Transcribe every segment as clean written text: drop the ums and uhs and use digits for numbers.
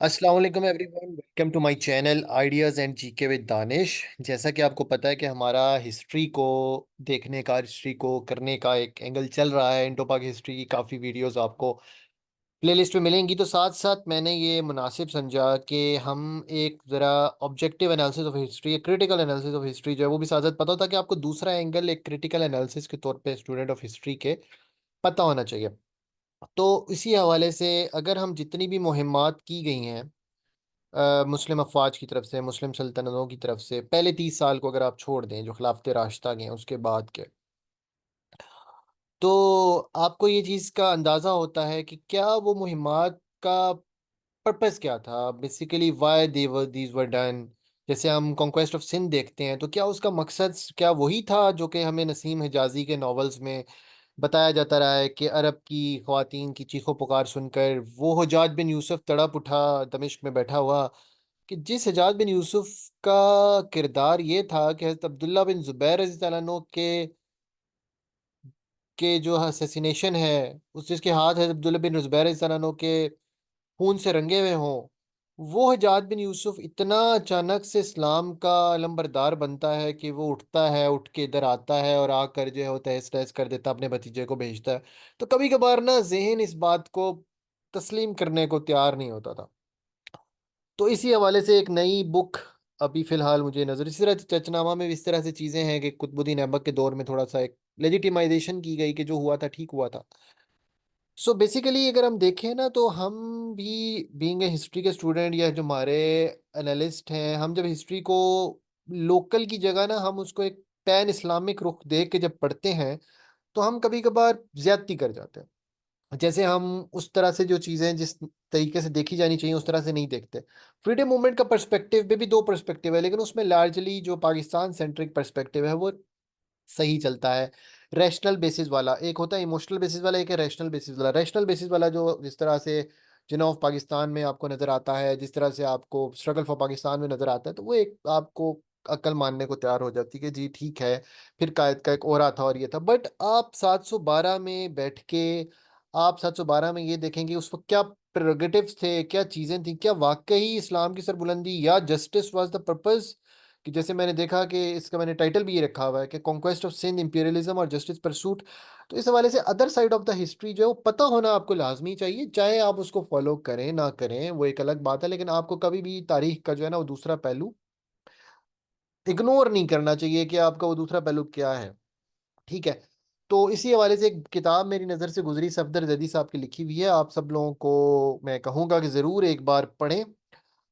अस्सलाम वालेकुम everyone, welcome to my channel ideas and GK with Danish. जैसा कि आपको पता है कि हमारा हिस्ट्री को देखने का, हिस्ट्री को करने का एक एंगल चल रहा है। इंडो पाक हिस्ट्री की काफ़ी वीडियोस आपको प्लेलिस्ट में मिलेंगी। तो साथ साथ मैंने ये मुनासिब समझा कि हम एक ज़रा objective analysis of history, critical analysis of history जो है वो भी साथ साथ पता होता है कि आपको दूसरा एंगल एक क्रिटिकल एनालिसिस के तौर पे स्टूडेंट ऑफ हिस्ट्री के पता होना चाहिए। तो इसी हवाले से अगर हम जितनी भी मुहिम्मात की गई हैं मुस्लिम अफवाज की तरफ से, मुस्लिम सल्तनतों की तरफ से, पहले 30 साल को अगर आप छोड़ दें जो खिलाफत राशिदा गए हैं उसके बाद के, तो आपको ये चीज़ का अंदाज़ा होता है कि क्या वो मुहिम्मात का पर्पस क्या था, basically why these were done. जैसे हम कॉन्क्वेस्ट ऑफ सिंध देखते हैं तो क्या उसका मकसद क्या वही था जो कि हमें नसीम हिजाजी के नॉवेल्स में बताया जाता रहा है कि अरब की ख्वातीन की चीखों पुकार सुनकर वो हज्जाज बिन यूसुफ तड़प उठा दमिश्क में बैठा हुआ, कि जिस हज्जाज बिन यूसुफ का किरदार ये था कि हज़रत अब्दुल्ला बिन ज़ुबैर रज़ी अल्लाह अन्हु के जो असैसिनेशन है, उस जिसके हाथ है अब्दुल्ला बिन ज़ुबैर रज़ी अल्लाह अन्हु के खून से रंगे हुए हों, वो हज्जाज बिन यूसुफ इतना अचानक से इस्लाम का अलमबरदार बनता है कि वो उठता है, उठ के इधर आता है और आकर जो है वो तहस तहस कर देता, अपने भतीजे को भेजता है। तो कभी कभार ना जहन इस बात को तस्लीम करने को तैयार नहीं होता था। तो इसी हवाले से एक नई बुक अभी फिलहाल मुझे नजर, इसी तरह चचनामा में भी इस तरह से चीजें हैं कि कुतुबुद्दीन ऐबक के दौर में थोड़ा सा एक लेजिटिमाइजेशन की गई कि जो हुआ था ठीक हुआ था। सो बेसिकली अगर हम देखें ना तो हम भी बीइंग ए हिस्ट्री के स्टूडेंट या जो हमारे एनालिस्ट हैं, हम जब हिस्ट्री को लोकल की जगह ना हम उसको एक पैन इस्लामिक रुख देख के जब पढ़ते हैं तो हम कभी कभार ज्यादती कर जाते हैं। जैसे हम उस तरह से जो चीज़ें जिस तरीके से देखी जानी चाहिए उस तरह से नहीं देखते। फ्रीडम मूवमेंट का पर्सपेक्टिव में भी दो पर्सपेक्टिव है, लेकिन उसमें लार्जली जो पाकिस्तान सेंट्रिक पर्सपेक्टिव है वो सही चलता है। रैशनल बेसिस वाला एक होता है, इमोशनल बेसिस वाला एक है रैशनल बेसिस वाला। रैशनल बेसिस वाला जो जिस तरह से जिन्ना ऑफ पाकिस्तान में आपको नज़र आता है, जिस तरह से आपको स्ट्रगल फॉर पाकिस्तान में नज़र आता है, तो वो एक आपको अक्ल मानने को तैयार हो जाती है कि जी ठीक है, फिर कायद का एक और था और ये था। बट आप 712 में बैठ के आप 712 में ये देखेंगे उस वक्त क्या प्रेरोगेटिव्स थे, क्या चीज़ें थी, क्या वाकई इस्लाम की सरबुलंदी या जस्टिस वाज द पर्पस। कि जैसे मैंने देखा कि इसका मैंने टाइटल भी ये रखा हुआ है कि कॉन्क्वेस्ट ऑफ सिंध, इंपीरियलिज्म और जस्टिस परसूट। तो इस हवाले से other side of the history जो है वो पता होना आपको लाजमी चाहिए, चाहे आप उसको फॉलो करें ना करें वो एक अलग बात है, लेकिन आपको कभी भी तारीख का जो है ना वो दूसरा पहलू इग्नोर नहीं करना चाहिए कि आपका वो दूसरा पहलू क्या है। ठीक है। तो इसी हवाले से एक किताब मेरी नज़र से गुजरी, सफदर जदी साहब की लिखी हुई है, आप सब लोगों को मैं कहूँगा कि ज़रूर एक बार पढ़ें।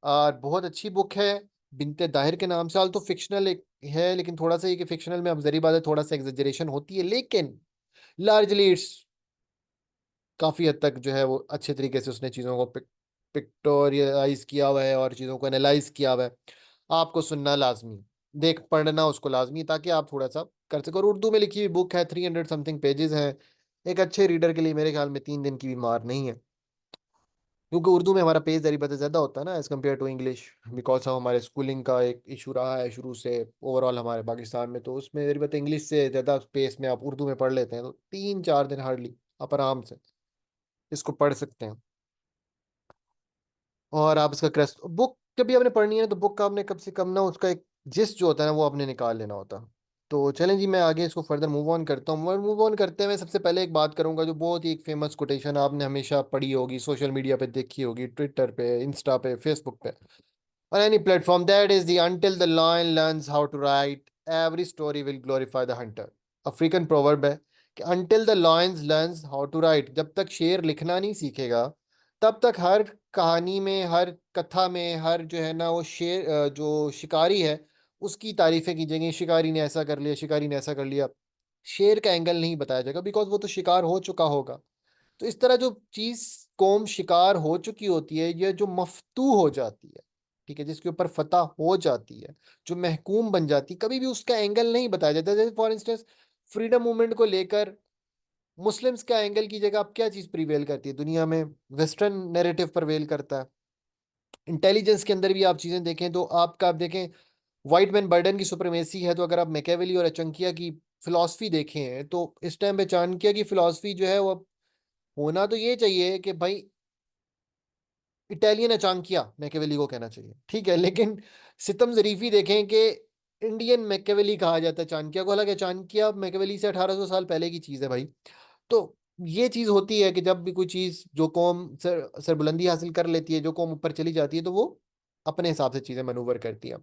और बहुत अच्छी बुक है, बिनते दाहिर के नाम से। हाल तो फिक्शनल एक है, लेकिन थोड़ा सा ये कि फिक्शनल में अब जरी बात है, थोड़ा सा एग्जेजरेशन होती है, लेकिन लार्जली इट्स काफ़ी हद तक जो है वो अच्छे तरीके से उसने चीज़ों को पिक्टोरियलाइज किया हुआ है और चीज़ों को एनालाइज किया हुआ है। आपको सुनना लाजमी, देख पढ़ना उसको लाजमी, ताकि आप थोड़ा सा कर सको। और उर्दू में लिखी हुई बुक है, 300 समथिंग पेजेस हैं। एक अच्छे रीडर के लिए मेरे ख्याल में 3 दिन की भी मार नहीं है, क्योंकि उर्दू में हमारा पेज दरी बता ज़्यादा होता है ना as compare to English. Because हम हमारे स्कूलिंग का एक इशू रहा है शुरू से ओवरऑल हमारे पाकिस्तान में, तो उसमें दरी बता इंग्लिश से ज़्यादा स्पेस में आप उर्दू में पढ़ लेते हैं, तो 3-4 दिन हार्डली आप आराम से इसको पढ़ सकते हैं। और आप इसका क्रस्ट बुक कभी आपने पढ़नी है तो बुक का आपने कम से कम ना उसका एक जिस्ट जो होता है ना वो आपने निकाल लेना होता। तो चलें जी, मैं आगे इसको फर्दर मूव ऑन करता हूँ। और मूव ऑन करते हुए सबसे पहले एक बात करूंगा जो बहुत ही एक फेमस कोटेशन आपने हमेशा पढ़ी होगी, सोशल मीडिया पे देखी होगी, ट्विटर पे, इंस्टा पे, फेसबुक पे, on any platform, that is the until the lion learns how to write every story will glorify the hunter। African proverb है कि until the lion learns how to write, जब तक शेर लिखना नहीं सीखेगा तब तक हर कहानी में, हर कथा में, हर जो है ना वो शेर जो शिकारी है उसकी तारीफें की जाएंगी। शिकारी ने ऐसा कर लिया, शिकारी ने ऐसा कर लिया, शेर का एंगल नहीं बताया जाएगा, बिकॉज वो तो शिकार हो चुका होगा। तो इस तरह जो चीज कौम शिकार हो चुकी होती है, ये जो मफ्तू हो जाती है, ठीक है, जिसके ऊपर फतह हो जाती है, जो महकूम बन जाती है, कभी भी उसका एंगल नहीं बताया जाता। जैसे फॉर इंस्टेंस फ्रीडम मूवमेंट को लेकर मुस्लिम्स का एंगल की जगह अब क्या चीज प्रिवेल करती है दुनिया में? वेस्टर्न नैरेटिव प्रिवेल करता है। इंटेलिजेंस के अंदर भी आप चीजें देखें तो आपका आप देखें व्हाइट मैन बर्डन की सुप्रीमेसी है, तो अगर आप मैकेवेली और अचंकिया की फिलॉसफी देखें तो इस टाइम पे चाणक्य की फिलॉसफी जो है वो होना तो ये चाहिए कि भाई इटालियन अचांकिया मैकेवेली को कहना चाहिए, ठीक है, लेकिन सितम जरीफी देखें कि इंडियन मैकेवेली कहा जाता है चाणक्य को, हालांकि चाणक्य मैकेवेली से 1800 साल पहले की चीज है भाई। तो ये चीज होती है कि जब भी कोई चीज, जो कौम सरबुलंदी हासिल कर लेती है, जो कौम ऊपर चली जाती है, तो वो अपने हिसाब से चीजें मनूवर करती है।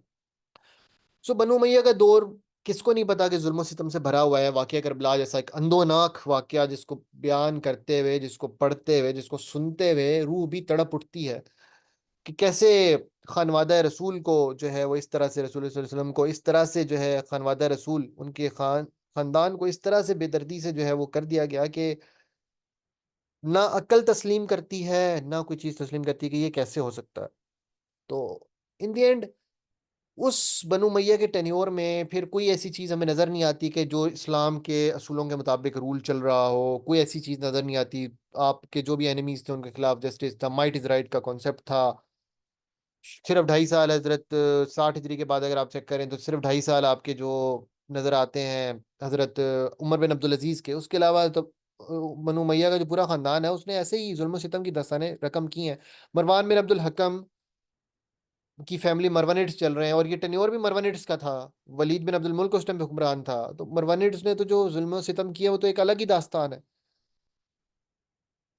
सो बनु उमैया का दौर, किसको नहीं पता कि जुल्म सितम से भरा हुआ है। वाकया करबला जैसा एक अंदोनाक वाकया, जिसको बयान करते हुए, जिसको पढ़ते हुए, जिसको सुनते हुए रूह भी तड़प उठती है कि कैसे खानवादा रसूल को जो है वो इस तरह से, रसूल सल्लल्लाहु अलैहि वसल्लम को इस तरह से जो है, खानवादा रसूल, उनके खानदान को इस तरह से बेदर्दी से जो है वो कर दिया गया कि ना अक्ल तस्लीम करती है, ना कोई चीज तस्लीम करती है कि ये कैसे हो सकता है। तो इन द एंड उस बनु मैया के टेन्योर में फिर कोई ऐसी चीज हमें नजर नहीं आती कि जो इस्लाम के असूलों के मुताबिक रूल चल रहा हो, कोई ऐसी चीज नजर नहीं आती। आपके जो भी एनिमीज थे उनके खिलाफ जस्टिस था, माइट इज राइट का कॉन्सेप्ट था। सिर्फ 2.5 साल हजरत 60 हिजरी के बाद अगर आप चेक करें तो सिर्फ 2.5 साल आपके जो नजर आते हैं हजरत उमर बिन अब्दुल अजीज के, उसके अलावा तो बनु मैया का जो पूरा खानदान है उसने ऐसे ही जुल्म सितम की दास्तानें रकम की हैं। मरवान बिन अब्दुल हकम की फैमिली मरवानिड्स चल रहे हैं, और ये टेन्योर भी मरवानिड्स का था। वलीद बिन अब्दुल मुल्क उस टाइम पे हुक्मरान था। तो मरवानिड्स ने तो जो जुल्म सितम किया वो तो एक अलग ही दास्तान है।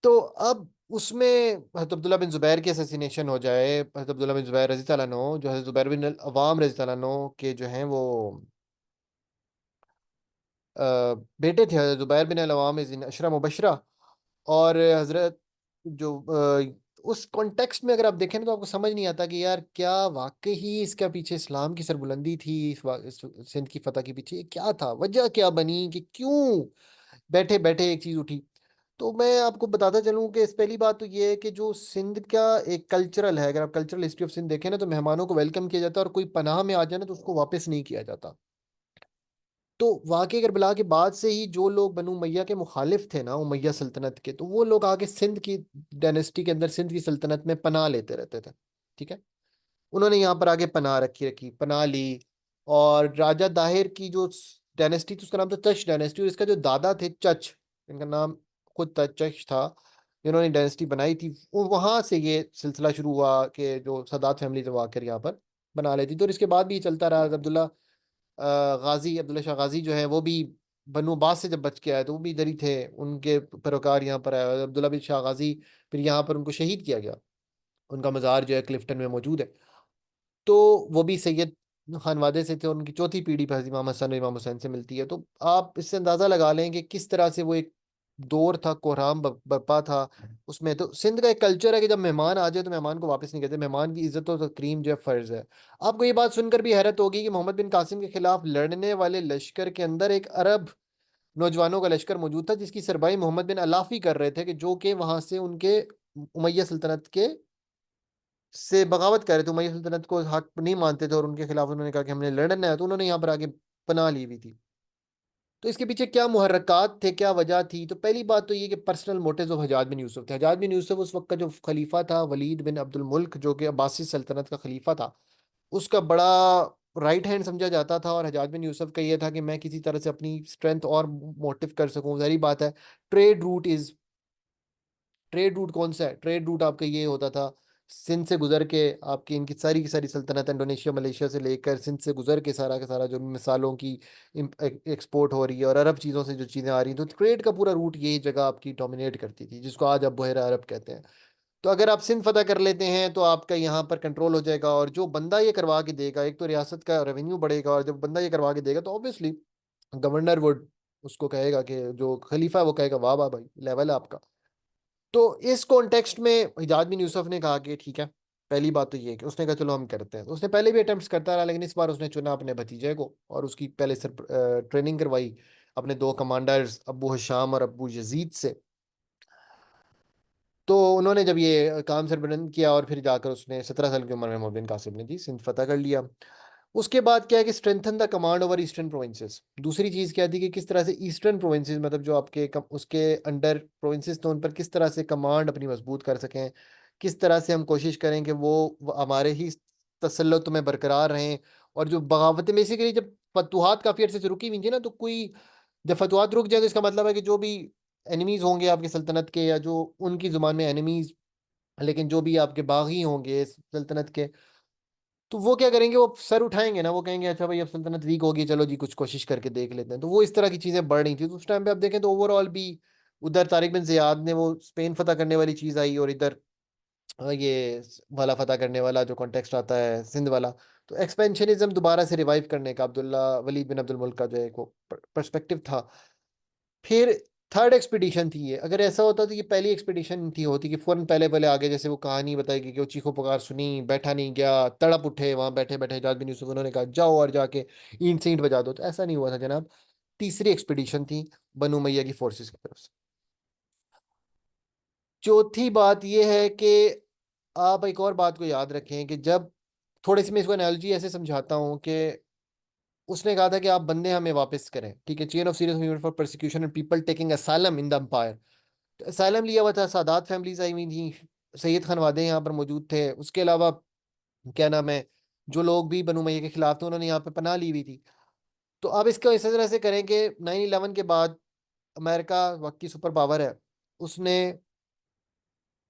तो अब उसमें हज़रत अब्दुल्ला बिन जुबैर की असैसिनेशन हो जाए, हज़रत अब्दुल्ला बिन जुबैर रज़ी तआला अन्हु, जो हज़रत जुबैर बिन अवाम रज़ी तआला अन्हु के जो हैं वो अ, बेटे थे, हज़रत जुबैर बिन अवाम इज़ अशरा मुबशरा। और हज़रत जो उस कॉन्टेक्स्ट में अगर आप देखें तो आपको समझ नहीं आता कि यार क्या वाकई ही इसका पीछे इस्लाम की सरबुलंदी थी, इस सिंध की फतह के पीछे क्या था, वजह क्या बनी कि क्यों बैठे बैठे एक चीज उठी। तो मैं आपको बताता चलूं कि इस पहली बात तो ये है कि जो सिंध का एक कल्चरल है, अगर आप कल्चरल हिस्ट्री ऑफ सिंध देखें ना, तो मेहमानों को वेलकम किया जाता है, और कोई पनाह में आ जाए ना तो उसको वापस नहीं किया जाता। तो वाकई करबला के बाद से ही जो लोग बनु उमैया के मुखालिफ थे ना, उमैया सल्तनत के, तो वो लोग आगे सिंध की डायनेस्टी के अंदर, सिंध की सल्तनत में पनाह लेते रहते थे। ठीक है, उन्होंने यहाँ पर आगे पनाह रखी रखी पनाह ली। और राजा दाहिर की जो डायनेस्टी थी उसका नाम था तच डायनेस्टी, और इसका जो दादा थे चच, इनका नाम खुद तच था, जिन्होंने डायनेस्टी बनाई थी, वहां से ये सिलसिला शुरू हुआ कि जो सादात फैमिली जब आकर यहाँ पर बना लेती। तो इसके बाद भी ये चलता रहा। अब्दुल्ला गाजी, अब्दुल्ला शाह गाजी जो है वो भी बनु अब्बास से जब बच के आए तो वो भी इधर ही थे, उनके पैरोकार यहाँ पर आए, और अब्दुल्ला बिन शाह गाजी फिर यहाँ पर उनको शहीद किया गया। उनका मज़ार जो है क्लिफ्टन में मौजूद है। तो वो भी सैयद खानवादे से थे, उनकी चौथी पीढ़ी पर इमाम हसन और इमाम हुसैन से मिलती है। तो आप इससे अंदाजा लगा लें कि किस तरह से वो एक दौर था, कोहराम बरपा था उसमें। तो सिंध का एक कल्चर है कि जब मेहमान आ जाए तो मेहमान को वापस नहीं कहते, मेहमान की इज्जत और तकरीम जो है फर्ज है। आपको ये बात सुनकर भी हैरत होगी कि मोहम्मद बिन कासिम के खिलाफ लड़ने वाले लश्कर के अंदर एक अरब नौजवानों का लश्कर मौजूद था, जिसकी सरबराही मोहम्मद बिन अलाफी कर रहे थे, कि जो कि वहां से उनके उमैया सल्तनत के से बगावत कर रहे थे, उमैया सल्तनत को हक नहीं मानते थे, और उनके खिलाफ उन्होंने कहा कि हमने लड़ना है। तो उन्होंने यहाँ पर आगे पनाह ली हुई थी। तो इसके पीछे क्या मुहर्रकात थे, क्या वजह थी? तो पहली बात तो ये कि पर्सनल मोटिव्स ऑफ हजाज बिन यूसुफ थे। हजाज बिन यूसुफ उस वक्त का जो खलीफा था, वलीद बिन अब्दुल मुल्क, जो कि अब्बासी सल्तनत का खलीफा था, उसका बड़ा राइट हैंड समझा जाता था। और हजाज बिन यूसुफ का ये था कि मैं किसी तरह से अपनी स्ट्रेंथ और मोटिव कर सकूं। जाहिर बात है, trade route is trade route कौन सा है? ट्रेड रूट आपका ये होता था, सिंध से गुजर के आपकी इनकी सारी की सारी सल्तनत, इंडोनेशिया मलेशिया से लेकर सिंध से गुजर के सारा का सारा जो मिसालों की एक्सपोर्ट हो रही है, और अरब चीज़ों से जो चीज़ें आ रही हैं, तो ट्रेड का पूरा रूट यही जगह आपकी डोमिनेट करती थी, जिसको आज आप बहरा अरब कहते हैं। तो अगर आप सिंध फतह कर लेते हैं तो आपका यहाँ पर कंट्रोल हो जाएगा, और जो बंदा ये करवा के देगा, एक तो रियासत का रेवेन्यू बढ़ेगा, और जब बंदा ये करवा के देगा तो ऑब्वियसली गवर्नर वुड उसको कहेगा कि, जो खलीफा है वो कहेगा वाह वाह भाई, लेवल है आपका। तो इस कॉन्टेक्स्ट में हिजाज बिन यूसुफ ने कहा कि ठीक है, पहली बात तो ये है कि उसने कहा चलो हम करते हैं। तो उसने पहले भी अटेम्प्ट्स करता रहा, लेकिन इस बार उसने चुना अपने भतीजे को, और उसकी पहले सर ट्रेनिंग करवाई अपने दो कमांडर्स अब्बू हशाम और अब्बू यजीद से। तो उन्होंने जब ये काम सरबरंद किया, और फिर जाकर उसने 17 साल की उम्र में मोहम्मद बिन कासिम ने जी सिंध फतह कर लिया। उसके बाद क्या है कि strengthen the command over eastern provinces. दूसरी चीज क्या थी कि किस तरह से ईस्टर्न प्रोविंसेस, मतलब जो आपके उसके अंडर प्रोविंसेस थे, उन पर किस तरह से कमांड अपनी मजबूत कर सकें, किस तरह से हम कोशिश करें कि वो हमारे ही तसल्लुत में बरकरार रहें। और जो बगावतें बेसिकली, जब फतूहात काफी अर्से से रुकी हुई थी ना, तो कोई, जब फतवाहत रुक जाए तो इसका मतलब है कि जो भी एनिमीज होंगे आपकी सल्तनत के, या जो उनकी जुबान में एनिमीज लेकिन जो भी आपके बागी होंगे सल्तनत के, तो वो क्या करेंगे, वो सर उठाएंगे ना, वो कहेंगे अच्छा भाई अब सल्तनत वीक होगी, चलो जी कुछ कोशिश करके देख लेते हैं। तो वो इस तरह की चीजें बढ़ रही थी। तो उस टाइम पे आप देखें तो ओवरऑल भी उधर तारिक बिन जियाद ने वो स्पेन फतह करने वाली चीज आई, और इधर ये वाला फतह करने वाला जो कॉन्टेक्स्ट आता है सिंध वाला। तो एक्सपेंशनिज्म दोबारा से रिवाइव करने का अब्दुल्ला वलीद बिन अब्दुल मुल्क का जो है वो पर्सपेक्टिव था। फिर थर्ड एक्सपीडिशन थी ये। अगर ऐसा होता तो ये पहली एक्सपीडिशन थी होती कि फौरन पहले पहले आगे, जैसे वो कहानी बताएगी कि वो चीखो पुकार सुनी, बैठा नहीं गया, तड़प उठे वहां बैठे बैठे हजाज बिन यूसुफ, उन्होंने कहा जाओ और जाके ईंट से ईंट बजा दो। तो ऐसा नहीं हुआ था जनाब। तीसरी एक्सपीडिशन थी बनु उमैया की फोर्सेस की तरफ से। चौथी बात यह है कि आप एक और बात को याद रखें कि जब, थोड़ी सी मैं इसको एनालॉजी ऐसे समझाता हूँ कि उसने कहा था कि आप बंदे हमें वापस करें, ठीक है, chain of series event for persecution and people taking asylum in the empire. Asylum लिया हुआ था, सादात फैमिलीज आई हुई थी, सैयद खानवादे यहाँ पर मौजूद थे, उसके अलावा क्या नाम है, जो लोग भी बनु उमैया के खिलाफ थे उन्होंने यहाँ पे पनाह ली हुई थी। तो अब इसको इस तरह से करें कि 9/11 के बाद अमेरिका वक्त की सुपर पावर है, उसने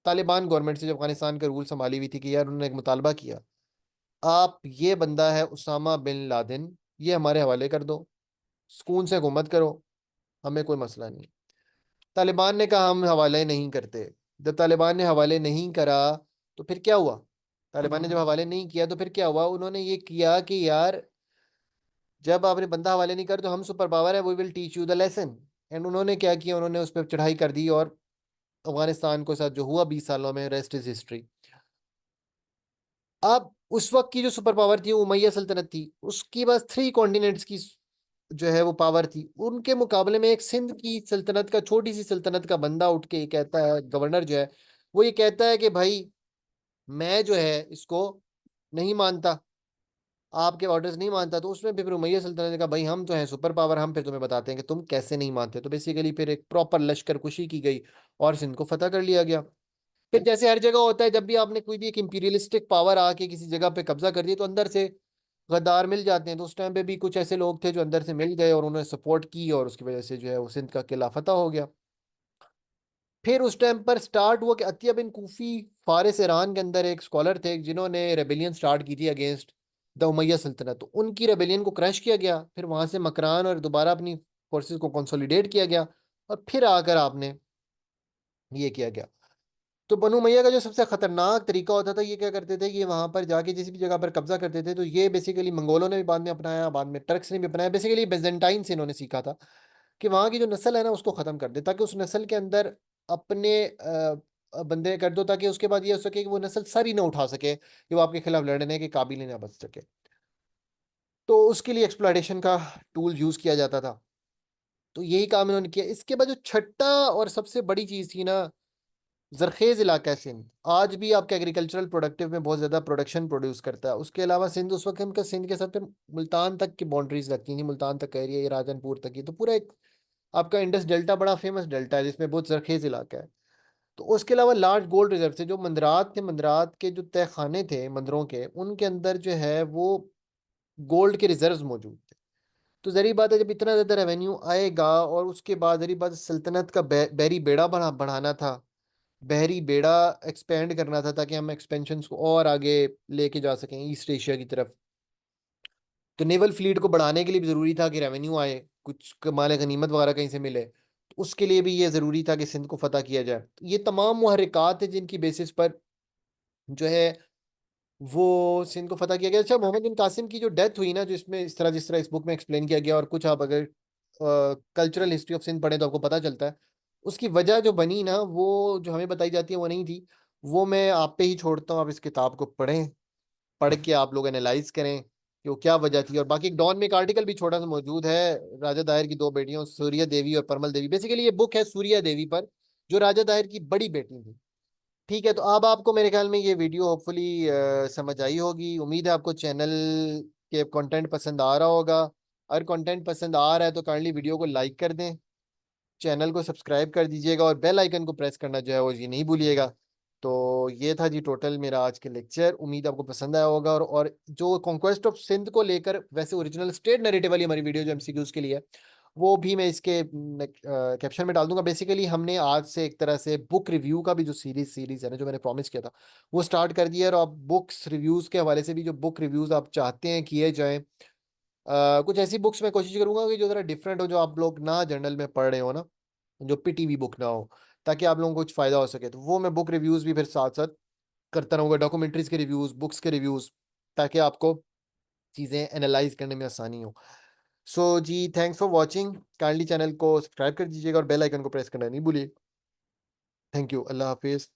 तालिबान गवर्नमेंट से, जब अफगानिस्तान का रूल संभाली हुई थी, कि यार उन्होंने एक मुतालबा किया, आप ये बंदा है उसामा बिन लादेन, ये हमारे हवाले कर दो, सुकून से हुकूमत करो, हमें कोई मसला नहीं। तालिबान ने कहा हम हवाले नहीं करते। जब तालिबान ने हवाले नहीं करा तो फिर क्या हुआ? तालिबान ने जब हवाले नहीं किया तो फिर क्या हुआ? उन्होंने ये किया कि यार जब आपने बंदा हवाले नहीं कर तो हम सुपर पावर है, we will teach you the lesson. And उन्होंने क्या किया, उन्होंने उस पर चढ़ाई कर दी, और अफगानिस्तान के साथ जो हुआ 20 सालों में, रेस्ट इज हिस्ट्री। अब उस वक्त की जो सुपर पावर थी वो उमैया सल्तनत थी, उसकी बस 3 कॉन्टिनेंट्स की जो है वो पावर थी। उनके मुकाबले में एक सिंध की सल्तनत का, छोटी सी सल्तनत का बंदा उठ के ये कहता है, गवर्नर जो है वो ये कहता है कि भाई मैं जो है इसको नहीं मानता, आपके ऑर्डर्स नहीं मानता। तो उसमें फिर उमैया सल्तनत ने कहा भाई हम तो हैं सुपर पावर, हम फिर तुम्हें बताते हैं कि तुम कैसे नहीं मानते। तो बेसिकली फिर एक प्रॉपर लश्कर कुशी की गई और सिंध को फतह कर लिया गया। फिर जैसे हर जगह होता है, जब भी आपने कोई भी एक इंपीरियलिस्टिक पावर आके किसी जगह पे कब्जा कर दिया तो अंदर से गद्दार मिल जाते हैं। तो उस टाइम पे भी कुछ ऐसे लोग थे जो अंदर से मिल गए और उन्होंने सपोर्ट की, और उसकी वजह से जो है वो सिंध का किला फतह हो गया। फिर उस टाइम पर स्टार्ट हुआ कि अतिया बिन कूफी फारिस ईरान के अंदर एक स्कॉलर थे जिन्होंने रेबेलियन स्टार्ट की थी अगेंस्ट द उमैया सल्तनत। तो उनकी रेबेलियन को क्रश किया गया, फिर वहां से मकरान और दोबारा अपनी फोर्सेस को कंसोलिडेट किया गया, और फिर आकर आपने ये किया गया। तो बनु मैया का जो सबसे खतरनाक तरीका होता था, ये क्या करते थे कि ये वहां पर जाके जिस भी जगह पर कब्जा करते थे, तो ये बेसिकली मंगोलों ने भी बाद में अपनाया, बाद में टर्क्स ने भी अपनाया, बेसिकली बेजेंटाइन से इन्होंने सीखा था कि वहां की जो नस्ल है ना उसको खत्म कर दे, ताकि उस नस्ल के अंदर अपने बंदे कर दो, ताकि उसके बाद ये हो सके कि वो नस्ल सर ही ना उठा सके, कि वो आपके खिलाफ लड़ने के काबिल ही ना बच सके। तो उसके लिए एक्सप्लॉयटेशन का टूल यूज किया जाता था। तो यही काम इन्होंने किया। इसके बाद जो छठा और सबसे बड़ी चीज थी ना, जरखेज इलाका है सिंध, आज भी आपका एग्रीकल्चरल प्रोडक्टिव में बहुत ज्यादा प्रोडक्शन प्रोड्यूस करता है। उसके अलावा सिंध उस वक्त उनका सिंध के साथ फिर मुल्तान तक की बाउंड्रीज लगती थी, मुल्तान तक का एरिया, ये राजनपुर तक की, तो पूरा एक आपका इंडस डेल्टा बड़ा फेमस डेल्टा है जिसमें बहुत जरखेज इलाका है। तो उसके अलावा लार्ज गोल्ड रिजर्व थे, जो मंदरात थे, मंदरात के जो तय खाने थे मंदिरों के, उनके अंदर जो है वो गोल्ड के रिजर्व मौजूद थे। तो जरी बात है, जब इतना ज्यादा रेवेन्यू आएगा, और उसके बाद जरी बात सल्तनत का बहरी बेड़ा बढ़ाना था, बहरी बेड़ा एक्सपेंड करना था, ताकि हम एक्सपेंशन को और आगे लेके जा सकें ईस्ट एशिया की तरफ। तो नेवल फ्लीट को बढ़ाने के लिए भी जरूरी था कि रेवेन्यू आए, कुछ माल गनीमत वगैरह कहीं से मिले। तो उसके लिए भी ये जरूरी था कि सिंध को फतह किया जाए। तो ये तमाम मुहर्रिकात है जिनकी बेसिस पर जो है वो सिंध को फतह किया गया। अच्छा, मोहम्मद बिन कासिम की जो डेथ हुई ना, जो इसमें इस तरह जिस तरह इस बुक में एक्सप्लेन किया गया, और कुछ आप अगर कल्चरल हिस्ट्री ऑफ सिंध पढ़े तो आपको पता चलता है, उसकी वजह जो बनी ना, वो जो हमें बताई जाती है वो नहीं थी। वो मैं आप पे ही छोड़ता हूँ, आप इस किताब को पढ़ें, पढ़ के आप लोग एनालाइज करें कि वो क्या वजह थी। और बाकी एक डॉन में एक आर्टिकल भी छोटा सा मौजूद है, राजा दाहिर की 2 बेटियों सूर्या देवी और परमल देवी। बेसिकली ये बुक है सूर्या देवी पर, जो राजा दाहिर की बड़ी बेटी थी। ठीक है, तो अब आपको मेरे ख्याल में ये वीडियो होपफुली समझ आई होगी। उम्मीद है आपको चैनल के कंटेंट पसंद आ रहा होगा। अगर कंटेंट पसंद आ रहा है तो काइंडली वीडियो को लाइक कर दें, चैनल को सब्सक्राइब कर दीजिएगा, और बेल आइकन को प्रेस करना जो है वो ये नहीं भूलिएगा। तो ये था जी टोटल मेरा आज के लेक्चर, उम्मीद आपको पसंद आया होगा। और जो कॉन्क्वेस्ट ऑफ सिंध को लेकर, वैसे ओरिजिनल स्टेट नैरेटिव वाली हमारी वीडियो जो एमसीक्यूज के लिए है, वो भी मैं इसके कैप्शन में डाल दूँगा। बेसिकली हमने आज से एक तरह से बुक रिव्यू का भी जो सीरीज़ है ना, जो मैंने प्रॉमिस किया था, वो स्टार्ट कर दिया है। और आप बुक्स रिव्यूज़ के हवाले से भी जो बुक रिव्यूज़ आप चाहते हैं किए जाएँ, कुछ ऐसी बुक्स मैं कोशिश करूँगा कि जो ज़रा डिफरेंट हो, जो आप लोग ना जर्नल में पढ़ रहे हो ना, जो पिटी हुई बुक ना हो, ताकि आप लोगों को कुछ फ़ायदा हो सके। तो वो मैं बुक रिव्यूज़ भी फिर साथ-साथ करता रहूँगा, डॉक्यूमेंट्रीज़ के रिव्यूज़, बुक्स के रिव्यूज़, ताकि आपको चीज़ें एनालाइज़ करने में आसानी हो। सो जी, thanks for watching. Kindly channel को सब्सक्राइब कर दीजिएगा और बेल आइकन को प्रेस करना नहीं भूलिए। Thank you. अल्लाह हाफ़िज़।